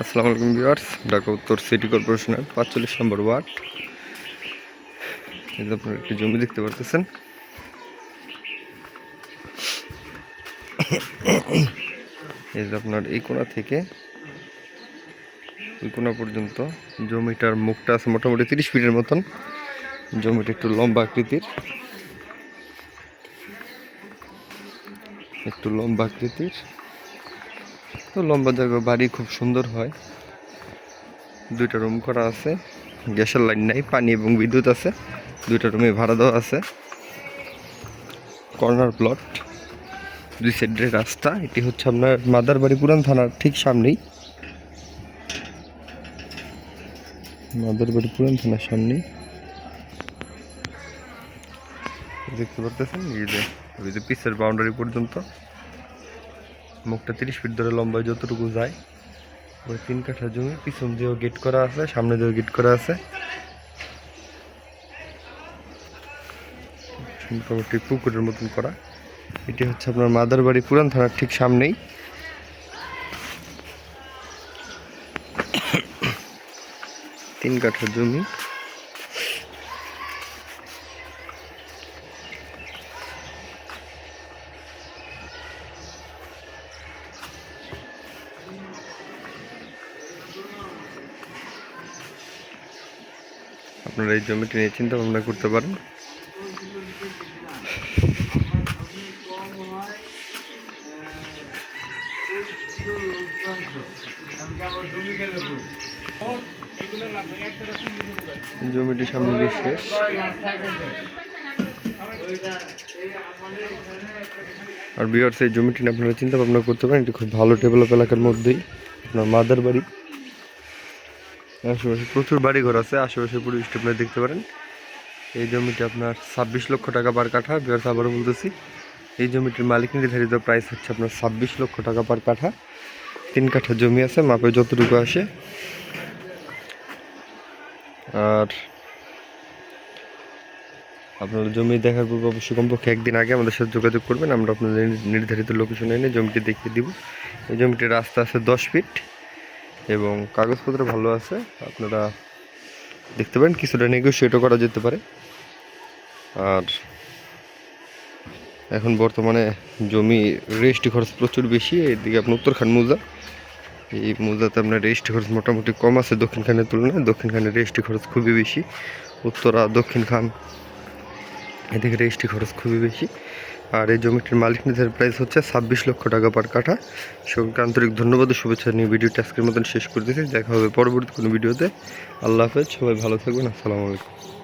আসসালামু আলাইকুম ভিউয়ার্স, ঢাকা উত্তর সিটি কর্পোরেশনের ৪৫ নম্বর ওয়ার্ড। এই যে আপনারা একটি জমি দেখতে পারতেছেন। এই যে আপনার এই কোণা থেকে ওই কোণা পর্যন্ত জমিটার মুখটা আছে মোটামুটি 30 ফিটের মতন। জমিটা একটু লম্বা আকৃতির, তো লম্বা জায়গা, বাড়ি খুব সুন্দর হয়। 2টা রুম করা আছে, গ্যাসের লাইন নাই, পানি এবং বিদ্যুৎ আছে। 2টা রুমে ভাড়া দেওয়া আছে। কর্নার প্লট, 2 সাইডের রাস্তা। এটি হচ্ছে আপনার মাদারবাড়ি পুরান থানার ঠিক সামনেই। দেখতে পারতেছেন এই যে পিসের বাউন্ডারি পর্যন্ত মুখটা 30 ফিট ধরে লম্বায় যতটুকু যায়। ওই 3 কাঠা জমি, পিছন দিয়েও গেট করা আছে, সামনে দিয়েও গেট করা আছে। মোটামুটি পুকুরের মতন করা। এটি হচ্ছে আপনার মাদারবাড়ি পুরান থানার ঠিক সামনেই। তিন কাঠা জমি। আপনারা এই জমিটি নিয়ে চিন্তা ভাবনা করতে পারেন। জমিটি সামনে দিয়ে শেষ। আর ভিউয়ার্স, এই জমিটি নিয়ে আপনারা চিন্তা ভাবনা করতে পারেন। এটি খুব ভালো ডেভেলপ এলাকার মধ্যেই আপনার মাদারবাড়ি। আশেপাশে প্রচুর বাড়িঘর আছে, আশেপাশে পরিবেশটা আপনারা দেখতে পারেন। এই জমিটি আপনার 26 লক্ষ টাকা পার কাঠা। ভিউয়ার্স, আবারও বলতেছি, এই জমিটির মালিক নির্ধারিত প্রাইস হচ্ছে আপনার 26 লক্ষ টাকা পার কাঠা। 3 কাঠা জমি আছে, মাপে যতটুকু আসে। আর আপনারা জমি দেখার পূর্বে অবশ্যই কমপক্ষে একদিন আগে আমাদের সাথে যোগাযোগ করবেন। আমরা আপনাদের নির্ধারিত লোকেশনে এনে জমিটি দেখিয়ে দিব। এই জমিটির রাস্তা আছে 10 ফিট এবং কাগজপত্র ভালো আছে। আপনারা দেখতে পারেন, কিছুটা নেগোশিয়েটও করা যেতে পারে। আর এখন বর্তমানে জমি রেজিস্ট্রি খরচ প্রচুর বেশি। এদিকে আপনার উত্তরখান মৌজা, এই মৌজাতে আপনার রেজিস্ট্রি খরচ মোটামুটি কম আছে দক্ষিণ খানের তুলনায়। দক্ষিণ খানের রেজিস্ট্রি খরচ খুবই বেশি। উত্তরা, দক্ষিণ খান, এদিকে রেজিস্ট্রি খরচ খুবই বেশি। আর এই জমিটির মালিক নির্ধারিত প্রাইস হচ্ছে 26 লক্ষ টাকা পার কাঠা। সকলকে আন্তরিক ধন্যবাদ ও শুভেচ্ছা নিয়ে ভিডিওটি আজকের মতন শেষ করতেছি। দেখা হবে পরবর্তী কোনো ভিডিওতে। আল্লাহ হাফেজ, সবাই ভালো থাকবেন। আসসালামু আলাইকুম।